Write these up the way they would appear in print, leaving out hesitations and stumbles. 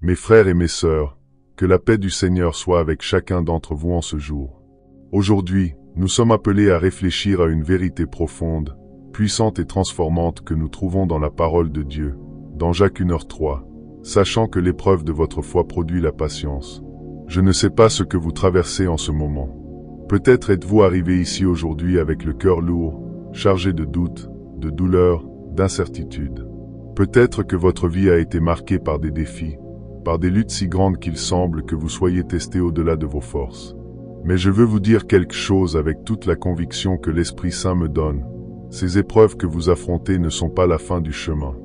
Mes frères et mes sœurs, que la paix du Seigneur soit avec chacun d'entre vous en ce jour. Aujourd'hui, nous sommes appelés à réfléchir à une vérité profonde, puissante et transformante que nous trouvons dans la parole de Dieu, dans Jacques 1h3, sachant que l'épreuve de votre foi produit la patience. Je ne sais pas ce que vous traversez en ce moment. Peut-être êtes-vous arrivé ici aujourd'hui avec le cœur lourd, chargé de doutes, de douleurs, d'incertitudes. Peut-être que votre vie a été marquée par des défis, par des luttes si grandes qu'il semble que vous soyez testé au-delà de vos forces. Mais je veux vous dire quelque chose avec toute la conviction que l'Esprit Saint me donne. Ces épreuves que vous affrontez ne sont pas la fin du chemin.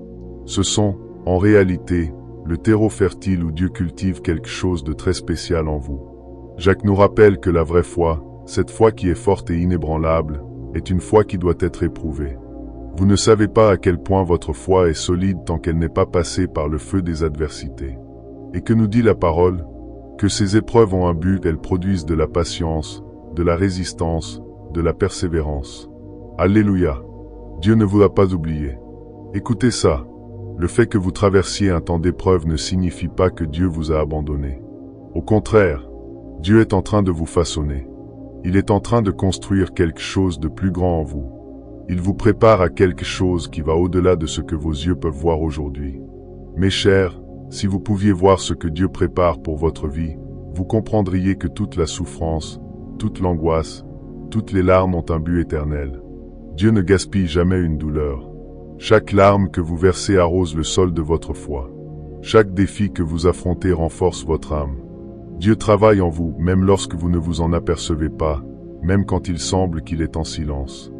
Ce sont, en réalité, le terreau fertile où Dieu cultive quelque chose de très spécial en vous. Jacques nous rappelle que la vraie foi, cette foi qui est forte et inébranlable, est une foi qui doit être éprouvée. Vous ne savez pas à quel point votre foi est solide tant qu'elle n'est pas passée par le feu des adversités. Et que nous dit la parole? Que ces épreuves ont un but, elles produisent de la patience, de la résistance, de la persévérance. Alléluia! Dieu ne vous a pas oublié. Écoutez ça. Le fait que vous traversiez un temps d'épreuve ne signifie pas que Dieu vous a abandonné. Au contraire, Dieu est en train de vous façonner. Il est en train de construire quelque chose de plus grand en vous. Il vous prépare à quelque chose qui va au-delà de ce que vos yeux peuvent voir aujourd'hui. Mes chers, si vous pouviez voir ce que Dieu prépare pour votre vie, vous comprendriez que toute la souffrance, toute l'angoisse, toutes les larmes ont un but éternel. Dieu ne gaspille jamais une douleur. Chaque larme que vous versez arrose le sol de votre foi. Chaque défi que vous affrontez renforce votre âme. Dieu travaille en vous, même lorsque vous ne vous en apercevez pas, même quand il semble qu'il est en silence.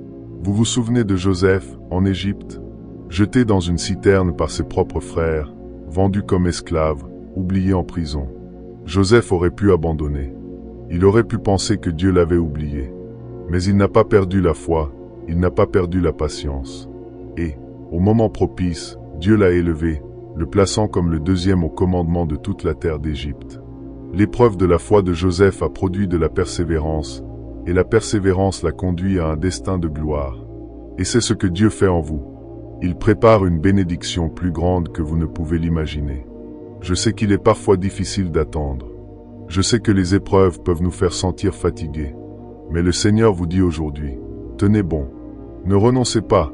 Vous vous souvenez de Joseph, en Égypte, jeté dans une citerne par ses propres frères, vendu comme esclave, oublié en prison. Joseph aurait pu abandonner. Il aurait pu penser que Dieu l'avait oublié. Mais il n'a pas perdu la foi, il n'a pas perdu la patience. Et, au moment propice, Dieu l'a élevé, le plaçant comme le deuxième au commandement de toute la terre d'Égypte. L'épreuve de la foi de Joseph a produit de la persévérance, et la persévérance l'a conduit à un destin de gloire. Et c'est ce que Dieu fait en vous. Il prépare une bénédiction plus grande que vous ne pouvez l'imaginer. Je sais qu'il est parfois difficile d'attendre. Je sais que les épreuves peuvent nous faire sentir fatigués. Mais le Seigneur vous dit aujourd'hui, tenez bon. Ne renoncez pas.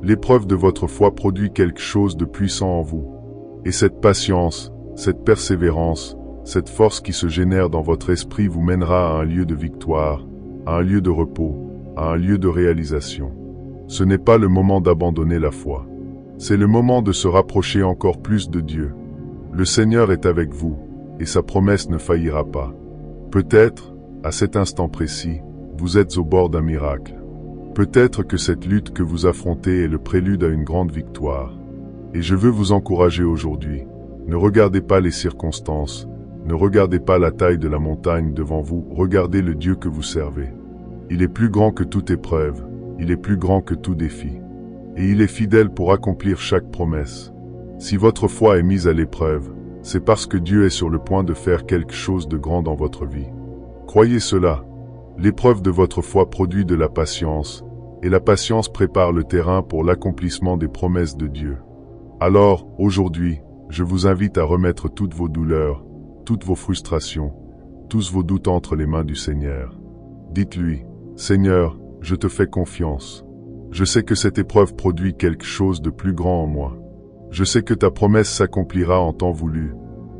L'épreuve de votre foi produit quelque chose de puissant en vous. Et cette patience, cette persévérance, cette force qui se génère dans votre esprit vous mènera à un lieu de victoire, à un lieu de repos, à un lieu de réalisation. Ce n'est pas le moment d'abandonner la foi. C'est le moment de se rapprocher encore plus de Dieu. Le Seigneur est avec vous, et sa promesse ne faillira pas. Peut-être, à cet instant précis, vous êtes au bord d'un miracle. Peut-être que cette lutte que vous affrontez est le prélude à une grande victoire. Et je veux vous encourager aujourd'hui. Ne regardez pas les circonstances, ne regardez pas la taille de la montagne devant vous, regardez le Dieu que vous servez. Il est plus grand que toute épreuve. Il est plus grand que tout défi. Et il est fidèle pour accomplir chaque promesse. Si votre foi est mise à l'épreuve, c'est parce que Dieu est sur le point de faire quelque chose de grand dans votre vie. Croyez cela. L'épreuve de votre foi produit de la patience, et la patience prépare le terrain pour l'accomplissement des promesses de Dieu. Alors, aujourd'hui, je vous invite à remettre toutes vos douleurs, toutes vos frustrations, tous vos doutes entre les mains du Seigneur. Dites-lui, Seigneur, je te fais confiance. Je sais que cette épreuve produit quelque chose de plus grand en moi. Je sais que ta promesse s'accomplira en temps voulu.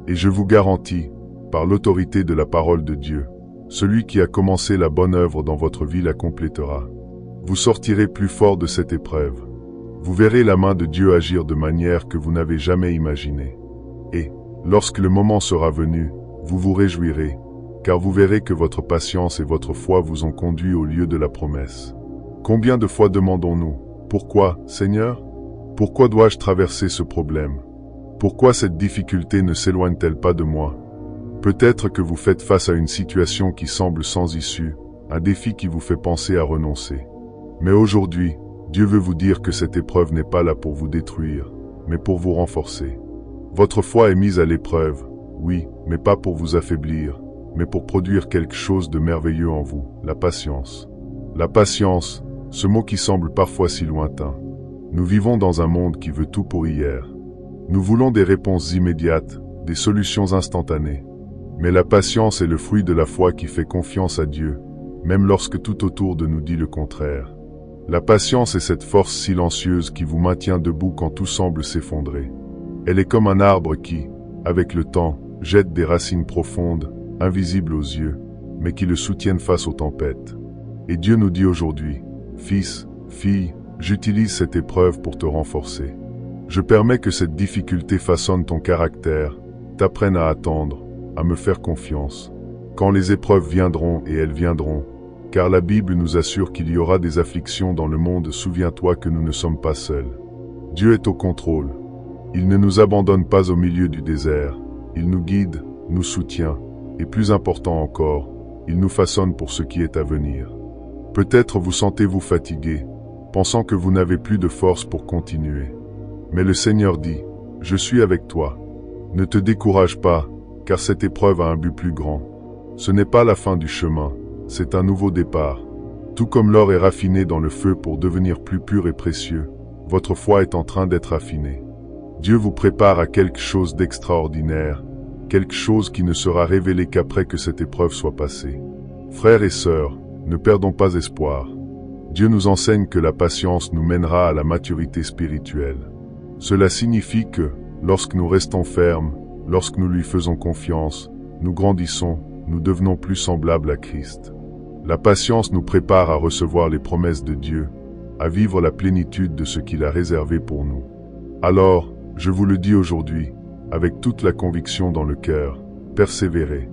Et je vous garantis, par l'autorité de la parole de Dieu, celui qui a commencé la bonne œuvre dans votre vie la complétera. Vous sortirez plus fort de cette épreuve. Vous verrez la main de Dieu agir de manière que vous n'avez jamais imaginée. Et, lorsque le moment sera venu, vous vous réjouirez, car vous verrez que votre patience et votre foi vous ont conduit au lieu de la promesse. Combien de fois demandons-nous, « Pourquoi, Seigneur? Pourquoi dois-je traverser ce problème? Pourquoi cette difficulté ne s'éloigne-t-elle pas de moi ?» Peut-être que vous faites face à une situation qui semble sans issue, un défi qui vous fait penser à renoncer. Mais aujourd'hui, Dieu veut vous dire que cette épreuve n'est pas là pour vous détruire, mais pour vous renforcer. Votre foi est mise à l'épreuve, oui, mais pas pour vous affaiblir, mais pour produire quelque chose de merveilleux en vous, la patience. La patience, ce mot qui semble parfois si lointain. Nous vivons dans un monde qui veut tout pour hier. Nous voulons des réponses immédiates, des solutions instantanées. Mais la patience est le fruit de la foi qui fait confiance à Dieu, même lorsque tout autour de nous dit le contraire. La patience est cette force silencieuse qui vous maintient debout quand tout semble s'effondrer. Elle est comme un arbre qui, avec le temps, jette des racines profondes, invisibles aux yeux, mais qui le soutiennent face aux tempêtes. Et Dieu nous dit aujourd'hui, « Fils, fille, j'utilise cette épreuve pour te renforcer. Je permets que cette difficulté façonne ton caractère, t'apprenne à attendre, à me faire confiance. Quand les épreuves viendront et elles viendront, car la Bible nous assure qu'il y aura des afflictions dans le monde, souviens-toi que nous ne sommes pas seuls. Dieu est au contrôle. Il ne nous abandonne pas au milieu du désert. Il nous guide, nous soutient, et plus important encore, il nous façonne pour ce qui est à venir. Peut-être vous sentez-vous fatigué, pensant que vous n'avez plus de force pour continuer. Mais le Seigneur dit, « Je suis avec toi. Ne te décourage pas, car cette épreuve a un but plus grand. Ce n'est pas la fin du chemin, c'est un nouveau départ. Tout comme l'or est raffiné dans le feu pour devenir plus pur et précieux, votre foi est en train d'être affinée. Dieu vous prépare à quelque chose d'extraordinaire, quelque chose qui ne sera révélé qu'après que cette épreuve soit passée. Frères et sœurs, ne perdons pas espoir. Dieu nous enseigne que la patience nous mènera à la maturité spirituelle. Cela signifie que, lorsque nous restons fermes, lorsque nous lui faisons confiance, nous grandissons, nous devenons plus semblables à Christ. La patience nous prépare à recevoir les promesses de Dieu, à vivre la plénitude de ce qu'il a réservé pour nous. Alors, je vous le dis aujourd'hui, avec toute la conviction dans le cœur, persévérez.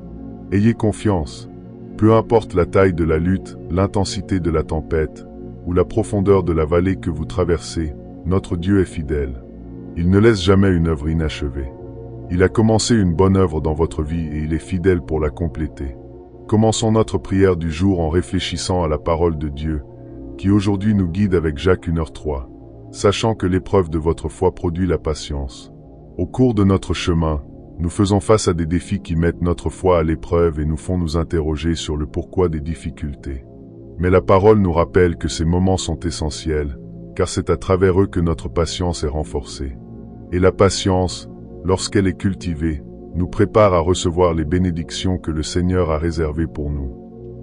Ayez confiance. Peu importe la taille de la lutte, l'intensité de la tempête, ou la profondeur de la vallée que vous traversez, notre Dieu est fidèle. Il ne laisse jamais une œuvre inachevée. Il a commencé une bonne œuvre dans votre vie et il est fidèle pour la compléter. Commençons notre prière du jour en réfléchissant à la parole de Dieu, qui aujourd'hui nous guide avec Jacques 1h3, sachant que l'épreuve de votre foi produit la patience. Au cours de notre chemin, nous faisons face à des défis qui mettent notre foi à l'épreuve et nous font nous interroger sur le pourquoi des difficultés. Mais la parole nous rappelle que ces moments sont essentiels, car c'est à travers eux que notre patience est renforcée. Et la patience, lorsqu'elle est cultivée, nous prépare à recevoir les bénédictions que le Seigneur a réservées pour nous.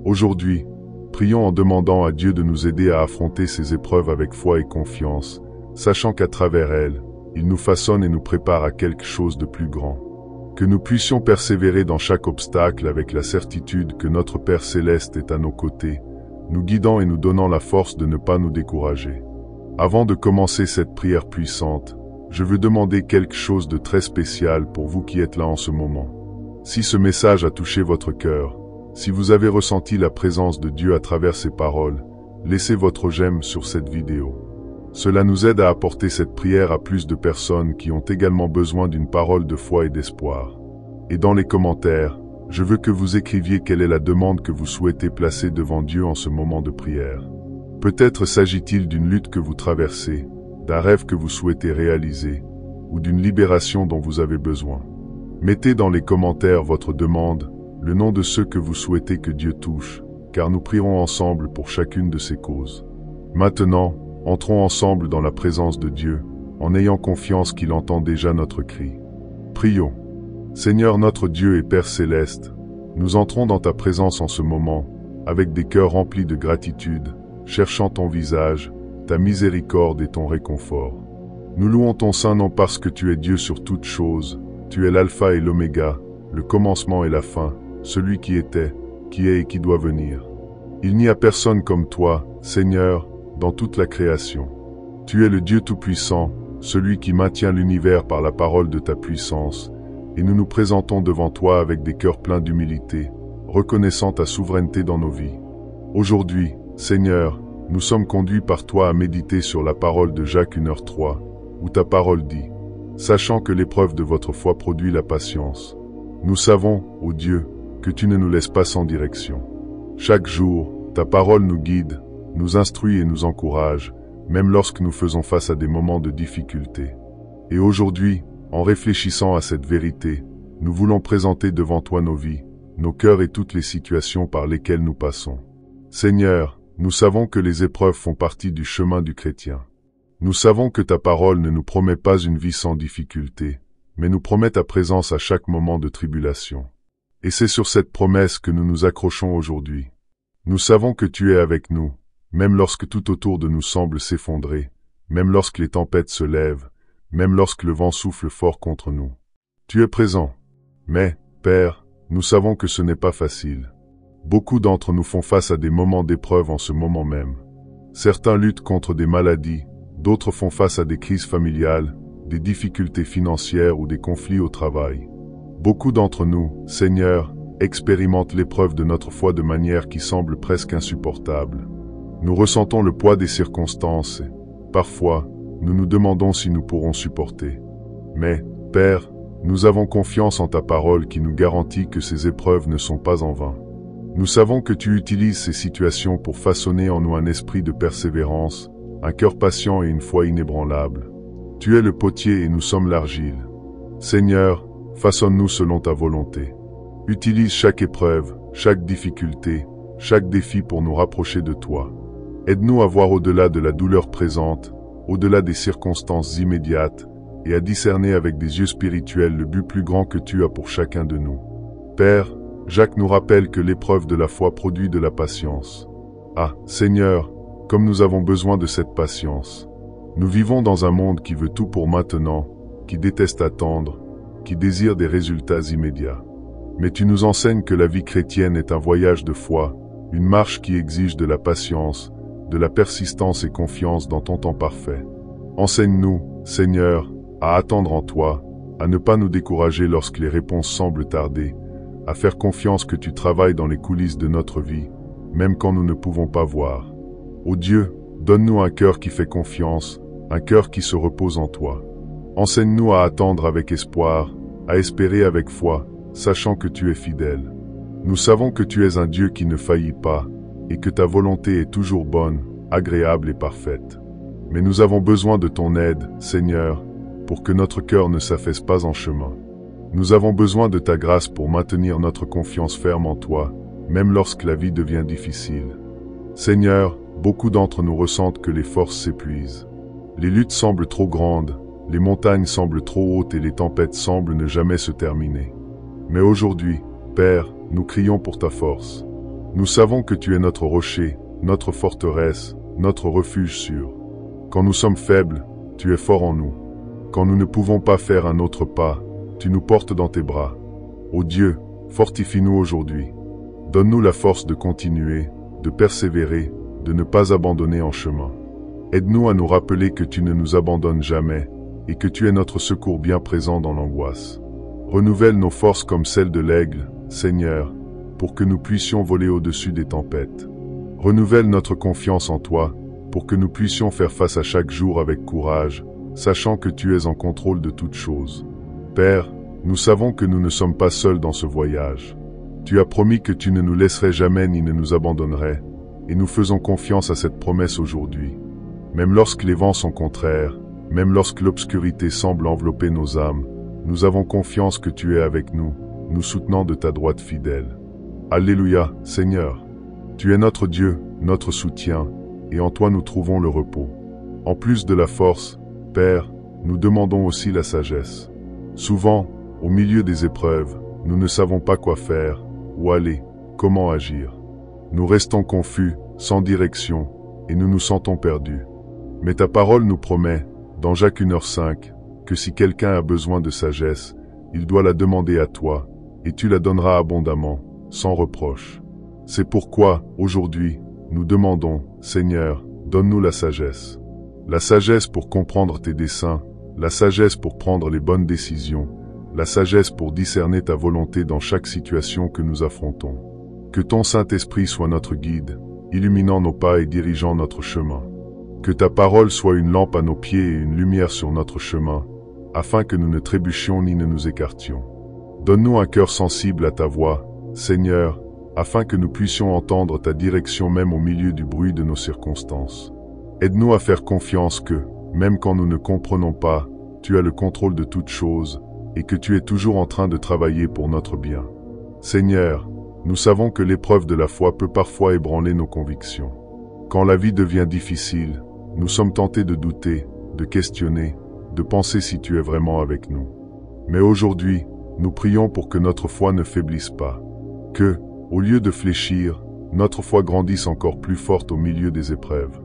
Aujourd'hui, prions en demandant à Dieu de nous aider à affronter ces épreuves avec foi et confiance, sachant qu'à travers elles, il nous façonne et nous prépare à quelque chose de plus grand. Que nous puissions persévérer dans chaque obstacle avec la certitude que notre Père Céleste est à nos côtés, nous guidant et nous donnant la force de ne pas nous décourager. Avant de commencer cette prière puissante, je veux demander quelque chose de très spécial pour vous qui êtes là en ce moment. Si ce message a touché votre cœur, si vous avez ressenti la présence de Dieu à travers ces paroles, laissez votre j'aime sur cette vidéo. Cela nous aide à apporter cette prière à plus de personnes qui ont également besoin d'une parole de foi et d'espoir. Et dans les commentaires, je veux que vous écriviez quelle est la demande que vous souhaitez placer devant Dieu en ce moment de prière. Peut-être s'agit-il d'une lutte que vous traversez, d'un rêve que vous souhaitez réaliser, ou d'une libération dont vous avez besoin. Mettez dans les commentaires votre demande, le nom de ceux que vous souhaitez que Dieu touche, car nous prierons ensemble pour chacune de ces causes. Maintenant, entrons ensemble dans la présence de Dieu, en ayant confiance qu'il entend déjà notre cri. Prions. Seigneur notre Dieu et Père Céleste, nous entrons dans ta présence en ce moment, avec des cœurs remplis de gratitude, cherchant ton visage, ta miséricorde et ton réconfort. Nous louons ton saint nom parce que tu es Dieu sur toutes choses, tu es l'alpha et l'oméga, le commencement et la fin, celui qui était, qui est et qui doit venir. Il n'y a personne comme toi, Seigneur, dans toute la création. Tu es le Dieu tout-puissant, celui qui maintient l'univers par la parole de ta puissance, et nous nous présentons devant toi avec des cœurs pleins d'humilité, reconnaissant ta souveraineté dans nos vies. Aujourd'hui, Seigneur, nous sommes conduits par toi à méditer sur la parole de Jacques 1h3, où ta parole dit, « Sachant que l'épreuve de votre foi produit la patience. Nous savons, ô Dieu, que tu ne nous laisses pas sans direction. Chaque jour, ta parole nous guide, nous instruit et nous encourage, même lorsque nous faisons face à des moments de difficulté. Et aujourd'hui, en réfléchissant à cette vérité, nous voulons présenter devant toi nos vies, nos cœurs et toutes les situations par lesquelles nous passons. Seigneur, nous savons que les épreuves font partie du chemin du chrétien. Nous savons que ta parole ne nous promet pas une vie sans difficulté, mais nous promet ta présence à chaque moment de tribulation. Et c'est sur cette promesse que nous nous accrochons aujourd'hui. Nous savons que tu es avec nous, même lorsque tout autour de nous semble s'effondrer, même lorsque les tempêtes se lèvent, même lorsque le vent souffle fort contre nous. Tu es présent. Mais, Père, nous savons que ce n'est pas facile. Beaucoup d'entre nous font face à des moments d'épreuve en ce moment même. Certains luttent contre des maladies, d'autres font face à des crises familiales, des difficultés financières ou des conflits au travail. Beaucoup d'entre nous, Seigneur, expérimentent l'épreuve de notre foi de manière qui semble presque insupportable. Nous ressentons le poids des circonstances et, parfois, nous nous demandons si nous pourrons supporter. Mais, Père, nous avons confiance en ta parole qui nous garantit que ces épreuves ne sont pas en vain. Nous savons que tu utilises ces situations pour façonner en nous un esprit de persévérance, un cœur patient et une foi inébranlable. Tu es le potier et nous sommes l'argile. Seigneur, façonne-nous selon ta volonté. Utilise chaque épreuve, chaque difficulté, chaque défi pour nous rapprocher de toi. Aide-nous à voir au-delà de la douleur présente, au-delà des circonstances immédiates, et à discerner avec des yeux spirituels le but plus grand que tu as pour chacun de nous. Père, Jacques nous rappelle que l'épreuve de la foi produit de la patience. Ah, Seigneur, comme nous avons besoin de cette patience. Nous vivons dans un monde qui veut tout pour maintenant, qui déteste attendre, qui désire des résultats immédiats. Mais tu nous enseignes que la vie chrétienne est un voyage de foi, une marche qui exige de la patience, de la persistance et confiance dans ton temps parfait. Enseigne-nous, Seigneur, à attendre en toi, à ne pas nous décourager lorsque les réponses semblent tarder, à faire confiance que tu travailles dans les coulisses de notre vie, même quand nous ne pouvons pas voir. Ô Dieu, donne-nous un cœur qui fait confiance, un cœur qui se repose en toi. Enseigne-nous à attendre avec espoir, à espérer avec foi, sachant que tu es fidèle. Nous savons que tu es un Dieu qui ne faillit pas, et que ta volonté est toujours bonne, agréable et parfaite. Mais nous avons besoin de ton aide, Seigneur, pour que notre cœur ne s'affaisse pas en chemin. Nous avons besoin de ta grâce pour maintenir notre confiance ferme en toi, même lorsque la vie devient difficile. Seigneur, beaucoup d'entre nous ressentent que les forces s'épuisent. Les luttes semblent trop grandes, les montagnes semblent trop hautes et les tempêtes semblent ne jamais se terminer. Mais aujourd'hui, Père, nous crions pour ta force. Nous savons que tu es notre rocher, notre forteresse, notre refuge sûr. Quand nous sommes faibles, tu es fort en nous. Quand nous ne pouvons pas faire un autre pas, tu nous portes dans tes bras. Ô Dieu, fortifie-nous aujourd'hui. Donne-nous la force de continuer, de persévérer, de ne pas abandonner en chemin. Aide-nous à nous rappeler que tu ne nous abandonnes jamais et que tu es notre secours bien présent dans l'angoisse. Renouvelle nos forces comme celles de l'aigle, Seigneur, pour que nous puissions voler au-dessus des tempêtes. Renouvelle notre confiance en toi, pour que nous puissions faire face à chaque jour avec courage, sachant que tu es en contrôle de toutes choses. Père, nous savons que nous ne sommes pas seuls dans ce voyage. Tu as promis que tu ne nous laisserais jamais ni ne nous abandonnerais, et nous faisons confiance à cette promesse aujourd'hui. Même lorsque les vents sont contraires, même lorsque l'obscurité semble envelopper nos âmes, nous avons confiance que tu es avec nous, nous soutenant de ta droite fidèle. Alléluia, Seigneur. Tu es notre Dieu, notre soutien, et en toi nous trouvons le repos. En plus de la force, Père, nous demandons aussi la sagesse. Souvent, au milieu des épreuves, nous ne savons pas quoi faire, où aller, comment agir. Nous restons confus, sans direction, et nous nous sentons perdus. Mais ta parole nous promet, dans Jacques 1h5, que si quelqu'un a besoin de sagesse, il doit la demander à toi, et tu la donneras abondamment, sans reproche. C'est pourquoi, aujourd'hui, nous demandons, Seigneur, donne-nous la sagesse. La sagesse pour comprendre tes desseins, la sagesse pour prendre les bonnes décisions, la sagesse pour discerner ta volonté dans chaque situation que nous affrontons. Que ton Saint-Esprit soit notre guide, illuminant nos pas et dirigeant notre chemin. Que ta parole soit une lampe à nos pieds et une lumière sur notre chemin, afin que nous ne trébuchions ni ne nous écartions. Donne-nous un cœur sensible à ta voix, Seigneur, afin que nous puissions entendre ta direction même au milieu du bruit de nos circonstances. Aide-nous à faire confiance que, même quand nous ne comprenons pas, tu as le contrôle de toutes choses, et que tu es toujours en train de travailler pour notre bien. Seigneur, nous savons que l'épreuve de la foi peut parfois ébranler nos convictions. Quand la vie devient difficile, nous sommes tentés de douter, de questionner, de penser si tu es vraiment avec nous. Mais aujourd'hui, nous prions pour que notre foi ne faiblisse pas. Que, au lieu de fléchir, notre foi grandisse encore plus forte au milieu des épreuves.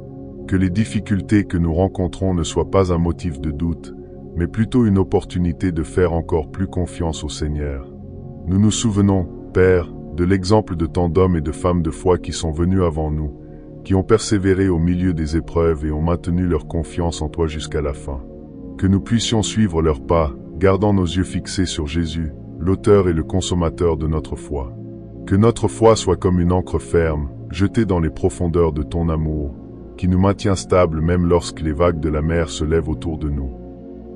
Que les difficultés que nous rencontrons ne soient pas un motif de doute, mais plutôt une opportunité de faire encore plus confiance au Seigneur. Nous nous souvenons, Père, de l'exemple de tant d'hommes et de femmes de foi qui sont venus avant nous, qui ont persévéré au milieu des épreuves et ont maintenu leur confiance en Toi jusqu'à la fin. Que nous puissions suivre leurs pas, gardant nos yeux fixés sur Jésus, l'auteur et le consommateur de notre foi. Que notre foi soit comme une ancre ferme, jetée dans les profondeurs de Ton amour, qui nous maintient stables même lorsque les vagues de la mer se lèvent autour de nous.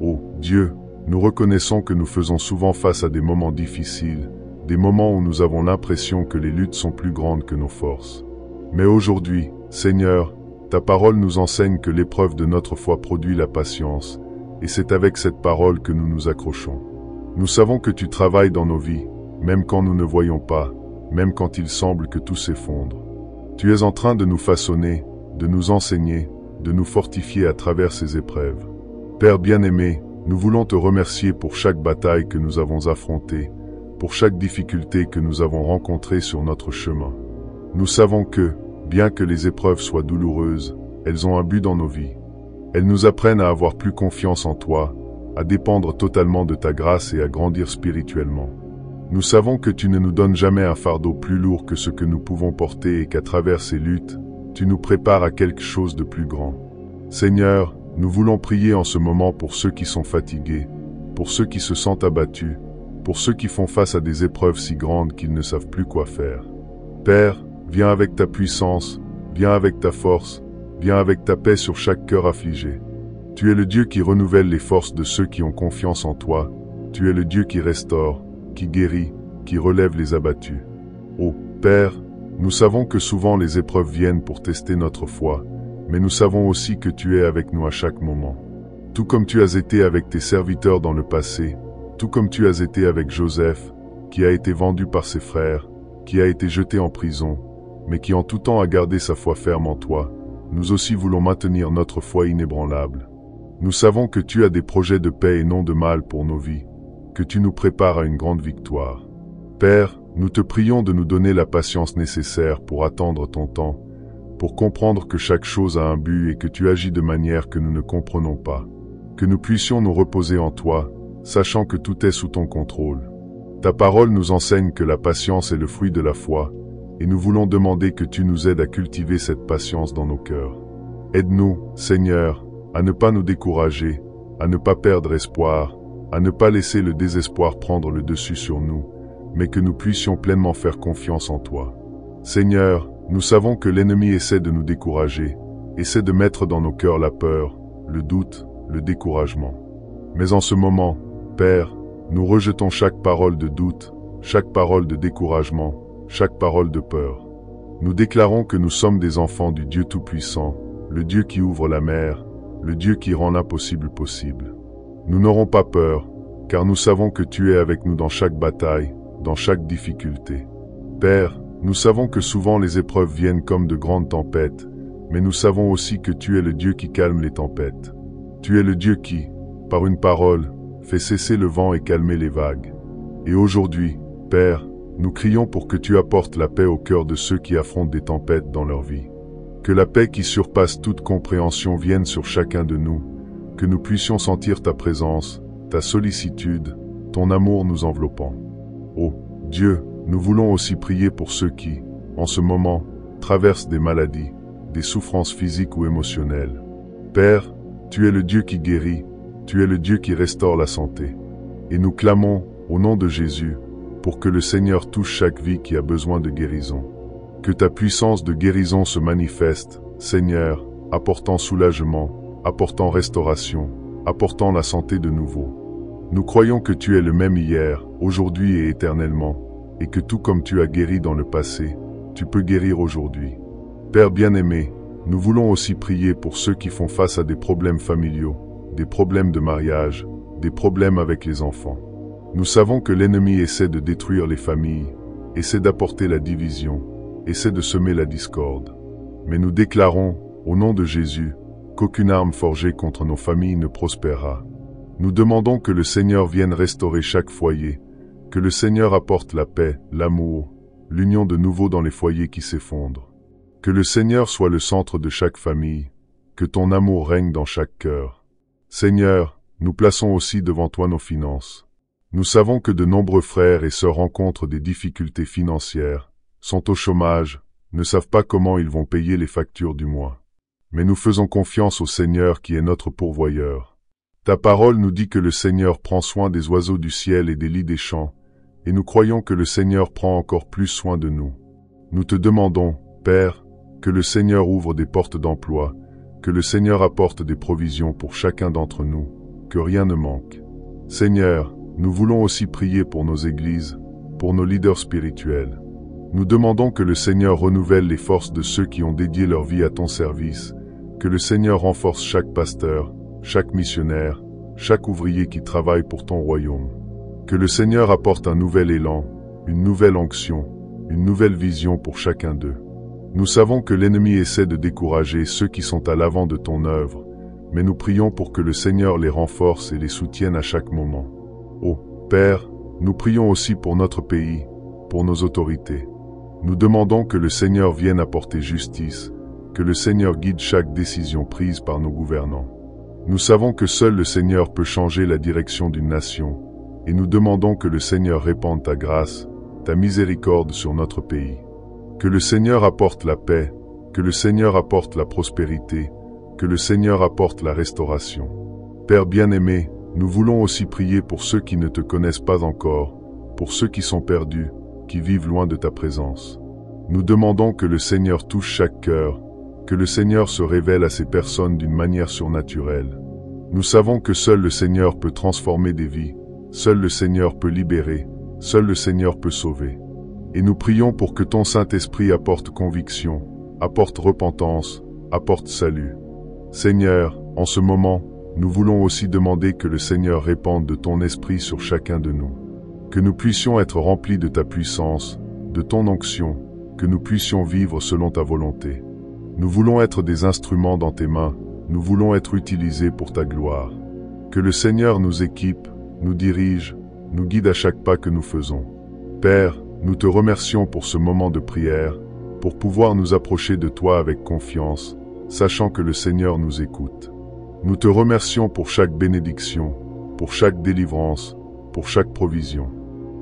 Ô Dieu, nous reconnaissons que nous faisons souvent face à des moments difficiles, des moments où nous avons l'impression que les luttes sont plus grandes que nos forces. Mais aujourd'hui, Seigneur, Ta parole nous enseigne que l'épreuve de notre foi produit la patience, et c'est avec cette parole que nous nous accrochons. Nous savons que Tu travailles dans nos vies, même quand nous ne voyons pas, même quand il semble que tout s'effondre. Tu es en train de nous façonner, de nous enseigner, de nous fortifier à travers ces épreuves. Père bien-aimé, nous voulons Te remercier pour chaque bataille que nous avons affrontée, pour chaque difficulté que nous avons rencontrée sur notre chemin. Nous savons que, bien que les épreuves soient douloureuses, elles ont un but dans nos vies. Elles nous apprennent à avoir plus confiance en Toi, à dépendre totalement de Ta grâce et à grandir spirituellement. Nous savons que Tu ne nous donnes jamais un fardeau plus lourd que ce que nous pouvons porter et qu'à travers ces luttes, Tu nous prépares à quelque chose de plus grand. Seigneur, nous voulons prier en ce moment pour ceux qui sont fatigués, pour ceux qui se sentent abattus, pour ceux qui font face à des épreuves si grandes qu'ils ne savent plus quoi faire. Père, viens avec Ta puissance, viens avec Ta force, viens avec Ta paix sur chaque cœur affligé. Tu es le Dieu qui renouvelle les forces de ceux qui ont confiance en Toi. Tu es le Dieu qui restaure, qui guérit, qui relève les abattus. Ô Père, nous savons que souvent les épreuves viennent pour tester notre foi, mais nous savons aussi que Tu es avec nous à chaque moment. Tout comme Tu as été avec Tes serviteurs dans le passé, tout comme Tu as été avec Joseph, qui a été vendu par ses frères, qui a été jeté en prison, mais qui en tout temps a gardé sa foi ferme en Toi, nous aussi voulons maintenir notre foi inébranlable. Nous savons que Tu as des projets de paix et non de mal pour nos vies, que Tu nous prépares à une grande victoire. Père, nous Te prions de nous donner la patience nécessaire pour attendre Ton temps, pour comprendre que chaque chose a un but et que Tu agis de manière que nous ne comprenons pas. Que nous puissions nous reposer en Toi, sachant que tout est sous Ton contrôle. Ta parole nous enseigne que la patience est le fruit de la foi, et nous voulons demander que Tu nous aides à cultiver cette patience dans nos cœurs. Aide-nous, Seigneur, à ne pas nous décourager, à ne pas perdre espoir, à ne pas laisser le désespoir prendre le dessus sur nous, mais que nous puissions pleinement faire confiance en Toi. Seigneur, nous savons que l'ennemi essaie de nous décourager, essaie de mettre dans nos cœurs la peur, le doute, le découragement. Mais en ce moment, Père, nous rejetons chaque parole de doute, chaque parole de découragement, chaque parole de peur. Nous déclarons que nous sommes des enfants du Dieu Tout-Puissant, le Dieu qui ouvre la mer, le Dieu qui rend l'impossible possible. Nous n'aurons pas peur, car nous savons que Tu es avec nous dans chaque bataille, dans chaque difficulté. Père, nous savons que souvent les épreuves viennent comme de grandes tempêtes, mais nous savons aussi que Tu es le Dieu qui calme les tempêtes. Tu es le Dieu qui, par une parole, fait cesser le vent et calmer les vagues. Et aujourd'hui, Père, nous crions pour que Tu apportes la paix au cœur de ceux qui affrontent des tempêtes dans leur vie. Que la paix qui surpasse toute compréhension vienne sur chacun de nous, que nous puissions sentir Ta présence, Ta sollicitude, Ton amour nous enveloppant. Ô Dieu, nous voulons aussi prier pour ceux qui, en ce moment, traversent des maladies, des souffrances physiques ou émotionnelles. Père, Tu es le Dieu qui guérit, Tu es le Dieu qui restaure la santé. Et nous clamons, au nom de Jésus, pour que le Seigneur touche chaque vie qui a besoin de guérison. Que Ta puissance de guérison se manifeste, Seigneur, apportant soulagement, apportant restauration, apportant la santé de nouveau. Nous croyons que Tu es le même hier, aujourd'hui et éternellement, et que tout comme Tu as guéri dans le passé, Tu peux guérir aujourd'hui. Père bien-aimé, nous voulons aussi prier pour ceux qui font face à des problèmes familiaux, des problèmes de mariage, des problèmes avec les enfants. Nous savons que l'ennemi essaie de détruire les familles, essaie d'apporter la division, essaie de semer la discorde. Mais nous déclarons, au nom de Jésus, qu'aucune arme forgée contre nos familles ne prospérera. Nous demandons que le Seigneur vienne restaurer chaque foyer, que le Seigneur apporte la paix, l'amour, l'union de nouveau dans les foyers qui s'effondrent. Que le Seigneur soit le centre de chaque famille, que ton amour règne dans chaque cœur. Seigneur, nous plaçons aussi devant toi nos finances. Nous savons que de nombreux frères et sœurs rencontrent des difficultés financières, sont au chômage, ne savent pas comment ils vont payer les factures du mois. Mais nous faisons confiance au Seigneur qui est notre pourvoyeur. Ta parole nous dit que le Seigneur prend soin des oiseaux du ciel et des lits des champs, et nous croyons que le Seigneur prend encore plus soin de nous. Nous te demandons, Père, que le Seigneur ouvre des portes d'emploi, que le Seigneur apporte des provisions pour chacun d'entre nous, que rien ne manque. Seigneur, nous voulons aussi prier pour nos églises, pour nos leaders spirituels. Nous demandons que le Seigneur renouvelle les forces de ceux qui ont dédié leur vie à ton service, que le Seigneur renforce chaque pasteur, chaque missionnaire, chaque ouvrier qui travaille pour ton royaume. Que le Seigneur apporte un nouvel élan, une nouvelle onction, une nouvelle vision pour chacun d'eux. Nous savons que l'ennemi essaie de décourager ceux qui sont à l'avant de ton œuvre, mais nous prions pour que le Seigneur les renforce et les soutienne à chaque moment. Ô Père, nous prions aussi pour notre pays, pour nos autorités. Nous demandons que le Seigneur vienne apporter justice, que le Seigneur guide chaque décision prise par nos gouvernants. Nous savons que seul le Seigneur peut changer la direction d'une nation, et nous demandons que le Seigneur répande ta grâce, ta miséricorde sur notre pays. Que le Seigneur apporte la paix, que le Seigneur apporte la prospérité, que le Seigneur apporte la restauration. Père bien-aimé, nous voulons aussi prier pour ceux qui ne te connaissent pas encore, pour ceux qui sont perdus, qui vivent loin de ta présence. Nous demandons que le Seigneur touche chaque cœur, que le Seigneur se révèle à ces personnes d'une manière surnaturelle. Nous savons que seul le Seigneur peut transformer des vies, seul le Seigneur peut libérer, seul le Seigneur peut sauver. Et nous prions pour que ton Saint-Esprit apporte conviction, apporte repentance, apporte salut. Seigneur, en ce moment, nous voulons aussi demander que le Seigneur répande de ton Esprit sur chacun de nous. Que nous puissions être remplis de ta puissance, de ton onction, que nous puissions vivre selon ta volonté. Nous voulons être des instruments dans tes mains, nous voulons être utilisés pour ta gloire. Que le Seigneur nous équipe, nous dirige, nous guide à chaque pas que nous faisons. Père, nous te remercions pour ce moment de prière, pour pouvoir nous approcher de toi avec confiance, sachant que le Seigneur nous écoute. Nous te remercions pour chaque bénédiction, pour chaque délivrance, pour chaque provision.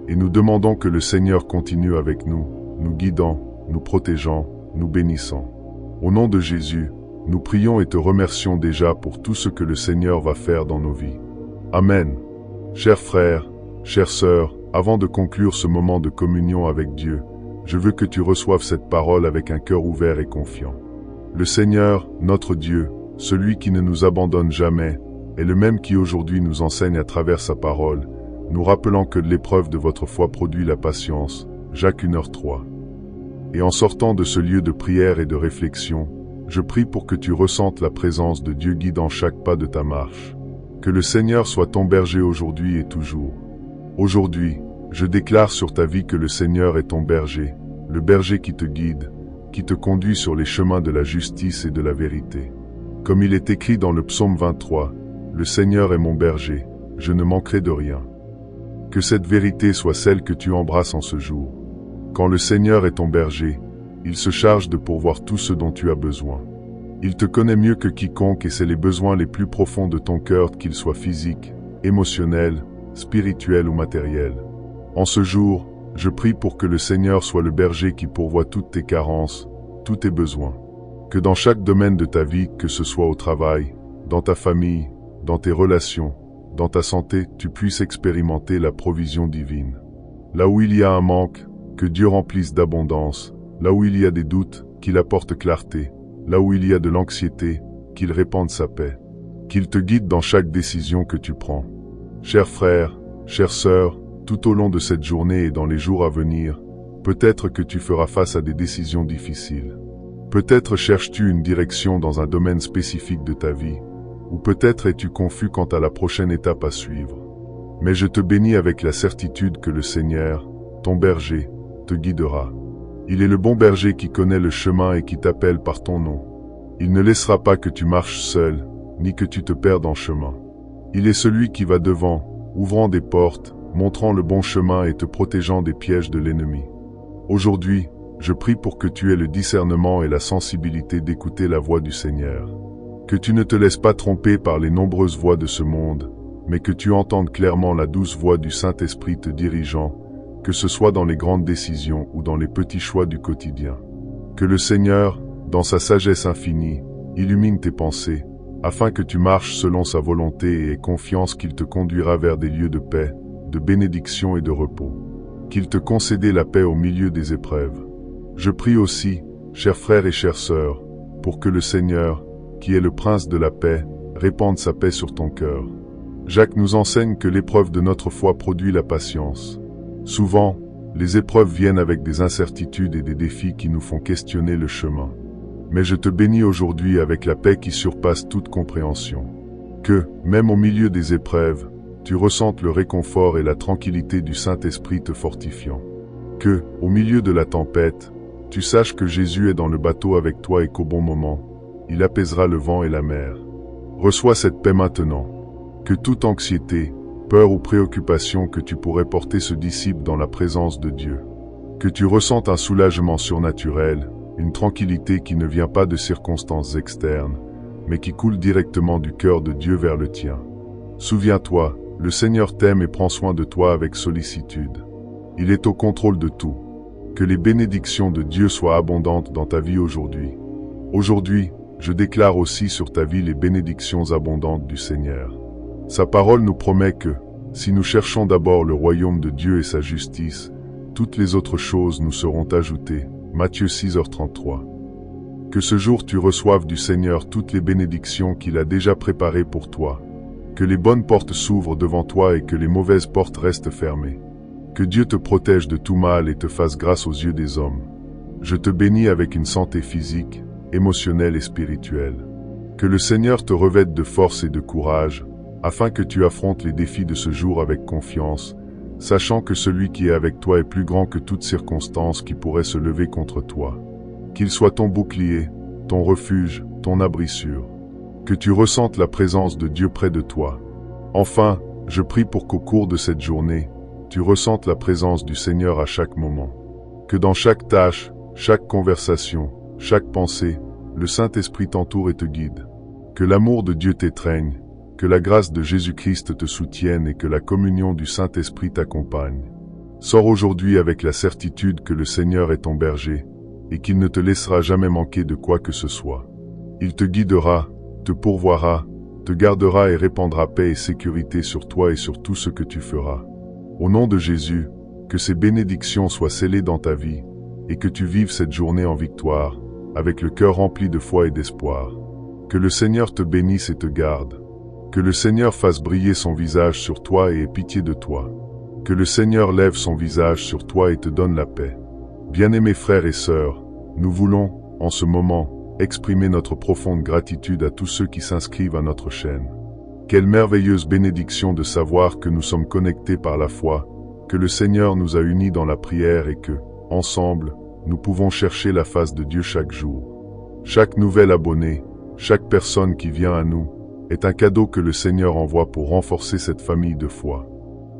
Et nous demandons que le Seigneur continue avec nous, nous guidant, nous protégeant, nous bénissant. Au nom de Jésus, nous prions et te remercions déjà pour tout ce que le Seigneur va faire dans nos vies. Amen. Chers frères, chères sœurs, avant de conclure ce moment de communion avec Dieu, je veux que tu reçoives cette parole avec un cœur ouvert et confiant. Le Seigneur, notre Dieu, celui qui ne nous abandonne jamais, est le même qui aujourd'hui nous enseigne à travers sa parole, nous rappelant que l'épreuve de votre foi produit la patience. Jacques 1h3. Et en sortant de ce lieu de prière et de réflexion, je prie pour que tu ressentes la présence de Dieu guidant chaque pas de ta marche. Que le Seigneur soit ton berger aujourd'hui et toujours. Aujourd'hui, je déclare sur ta vie que le Seigneur est ton berger, le berger qui te guide, qui te conduit sur les chemins de la justice et de la vérité. Comme il est écrit dans le psaume 23, « Le Seigneur est mon berger, je ne manquerai de rien ». Que cette vérité soit celle que tu embrasses en ce jour. Quand le Seigneur est ton berger, il se charge de pourvoir tout ce dont tu as besoin. Il te connaît mieux que quiconque et c'est les besoins les plus profonds de ton cœur, qu'ils soient physiques, émotionnels, spirituels ou matériels. En ce jour, je prie pour que le Seigneur soit le berger qui pourvoit toutes tes carences, tous tes besoins. Que dans chaque domaine de ta vie, que ce soit au travail, dans ta famille, dans tes relations, dans ta santé, tu puisses expérimenter la provision divine. Là où il y a un manque, que Dieu remplisse d'abondance. Là où il y a des doutes, qu'il apporte clarté. Là où il y a de l'anxiété, qu'il répande sa paix. Qu'il te guide dans chaque décision que tu prends. Chers frères, chères sœurs, tout au long de cette journée et dans les jours à venir, peut-être que tu feras face à des décisions difficiles. Peut-être cherches-tu une direction dans un domaine spécifique de ta vie, ou peut-être es-tu confus quant à la prochaine étape à suivre. Mais je te bénis avec la certitude que le Seigneur, ton berger, te guidera. Il est le bon berger qui connaît le chemin et qui t'appelle par ton nom. Il ne laissera pas que tu marches seul, ni que tu te perdes en chemin. Il est celui qui va devant, ouvrant des portes, montrant le bon chemin et te protégeant des pièges de l'ennemi. Aujourd'hui, je prie pour que tu aies le discernement et la sensibilité d'écouter la voix du Seigneur. Que tu ne te laisses pas tromper par les nombreuses voix de ce monde, mais que tu entendes clairement la douce voix du Saint-Esprit te dirigeant, que ce soit dans les grandes décisions ou dans les petits choix du quotidien. Que le Seigneur, dans sa sagesse infinie, illumine tes pensées, afin que tu marches selon sa volonté et aie confiance qu'il te conduira vers des lieux de paix, de bénédiction et de repos. Qu'il te concède la paix au milieu des épreuves. Je prie aussi, chers frères et chères sœurs, pour que le Seigneur, qui est le Prince de la paix, répande sa paix sur ton cœur. Jacques nous enseigne que l'épreuve de notre foi produit la patience. Souvent, les épreuves viennent avec des incertitudes et des défis qui nous font questionner le chemin. Mais je te bénis aujourd'hui avec la paix qui surpasse toute compréhension. Que, même au milieu des épreuves, tu ressentes le réconfort et la tranquillité du Saint-Esprit te fortifiant. Que, au milieu de la tempête, tu saches que Jésus est dans le bateau avec toi et qu'au bon moment, il apaisera le vent et la mer. Reçois cette paix maintenant. Que toute anxiété, peur ou préoccupation que tu pourrais porter se dissipe dans la présence de Dieu. Que tu ressentes un soulagement surnaturel, une tranquillité qui ne vient pas de circonstances externes, mais qui coule directement du cœur de Dieu vers le tien. Souviens-toi, le Seigneur t'aime et prend soin de toi avec sollicitude. Il est au contrôle de tout. Que les bénédictions de Dieu soient abondantes dans ta vie aujourd'hui. Aujourd'hui, je déclare aussi sur ta vie les bénédictions abondantes du Seigneur. Sa parole nous promet que, si nous cherchons d'abord le royaume de Dieu et sa justice, toutes les autres choses nous seront ajoutées. Matthieu 6h33. Que ce jour tu reçoives du Seigneur toutes les bénédictions qu'il a déjà préparées pour toi. Que les bonnes portes s'ouvrent devant toi et que les mauvaises portes restent fermées. Que Dieu te protège de tout mal et te fasse grâce aux yeux des hommes. Je te bénis avec une santé physique, émotionnelle et spirituelle. Que le Seigneur te revête de force et de courage, afin que tu affrontes les défis de ce jour avec confiance, sachant que celui qui est avec toi est plus grand que toute circonstance qui pourrait se lever contre toi. Qu'il soit ton bouclier, ton refuge, ton abri sûr. Que tu ressentes la présence de Dieu près de toi. Enfin, je prie pour qu'au cours de cette journée, tu ressentes la présence du Seigneur à chaque moment. Que dans chaque tâche, chaque conversation, chaque pensée, le Saint-Esprit t'entoure et te guide. Que l'amour de Dieu t'étreigne, que la grâce de Jésus-Christ te soutienne et que la communion du Saint-Esprit t'accompagne. Sors aujourd'hui avec la certitude que le Seigneur est ton berger et qu'il ne te laissera jamais manquer de quoi que ce soit. Il te guidera, te pourvoira, te gardera et répandra paix et sécurité sur toi et sur tout ce que tu feras. Au nom de Jésus, que ces bénédictions soient scellées dans ta vie et que tu vives cette journée en victoire, avec le cœur rempli de foi et d'espoir. Que le Seigneur te bénisse et te garde. Que le Seigneur fasse briller son visage sur toi et ait pitié de toi. Que le Seigneur lève son visage sur toi et te donne la paix. Bien-aimés frères et sœurs, nous voulons, en ce moment, exprimer notre profonde gratitude à tous ceux qui s'inscrivent à notre chaîne. Quelle merveilleuse bénédiction de savoir que nous sommes connectés par la foi, que le Seigneur nous a unis dans la prière et que, ensemble, nous pouvons chercher la face de Dieu chaque jour. Chaque nouvel abonné, chaque personne qui vient à nous, est un cadeau que le Seigneur envoie pour renforcer cette famille de foi.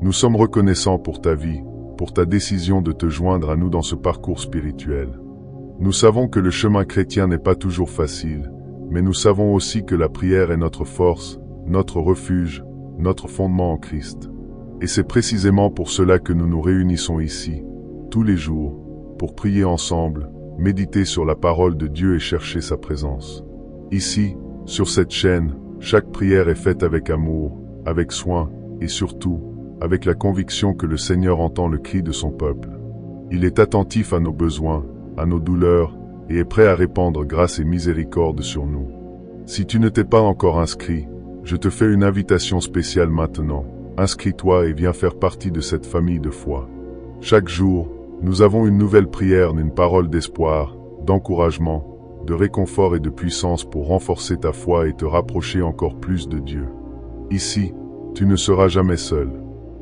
Nous sommes reconnaissants pour ta vie, pour ta décision de te joindre à nous dans ce parcours spirituel. Nous savons que le chemin chrétien n'est pas toujours facile, mais nous savons aussi que la prière est notre force, notre refuge, notre fondement en Christ. Et c'est précisément pour cela que nous nous réunissons ici, tous les jours, pour prier ensemble, méditer sur la parole de Dieu et chercher sa présence. Ici, sur cette chaîne, chaque prière est faite avec amour, avec soin, et surtout, avec la conviction que le Seigneur entend le cri de son peuple. Il est attentif à nos besoins, à nos douleurs, et est prêt à répandre grâce et miséricorde sur nous. Si tu ne t'es pas encore inscrit, je te fais une invitation spéciale maintenant. Inscris-toi et viens faire partie de cette famille de foi. Chaque jour, nous avons une nouvelle prière, une parole d'espoir, d'encouragement, de réconfort et de puissance pour renforcer ta foi et te rapprocher encore plus de Dieu. Ici, tu ne seras jamais seul.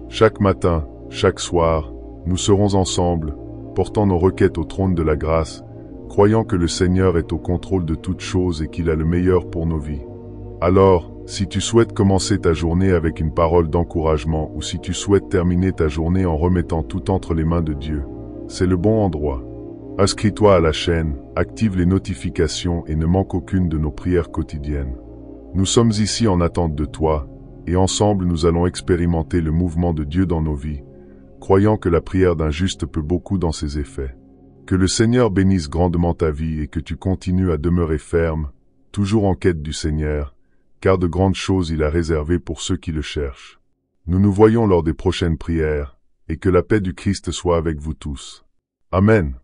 Chaque matin, chaque soir, nous serons ensemble, portant nos requêtes au trône de la grâce, croyant que le Seigneur est au contrôle de toutes choses et qu'il a le meilleur pour nos vies. Alors, Si tu souhaites commencer ta journée avec une parole d'encouragement ou si tu souhaites terminer ta journée en remettant tout entre les mains de Dieu, c'est le bon endroit. Inscris-toi à la chaîne, active les notifications et ne manque aucune de nos prières quotidiennes. Nous sommes ici en attente de toi, et ensemble nous allons expérimenter le mouvement de Dieu dans nos vies, croyant que la prière d'un juste peut beaucoup dans ses effets. Que le Seigneur bénisse grandement ta vie et que tu continues à demeurer ferme, toujours en quête du Seigneur, car de grandes choses il a réservées pour ceux qui le cherchent. Nous nous voyons lors des prochaines prières, et que la paix du Christ soit avec vous tous. Amen.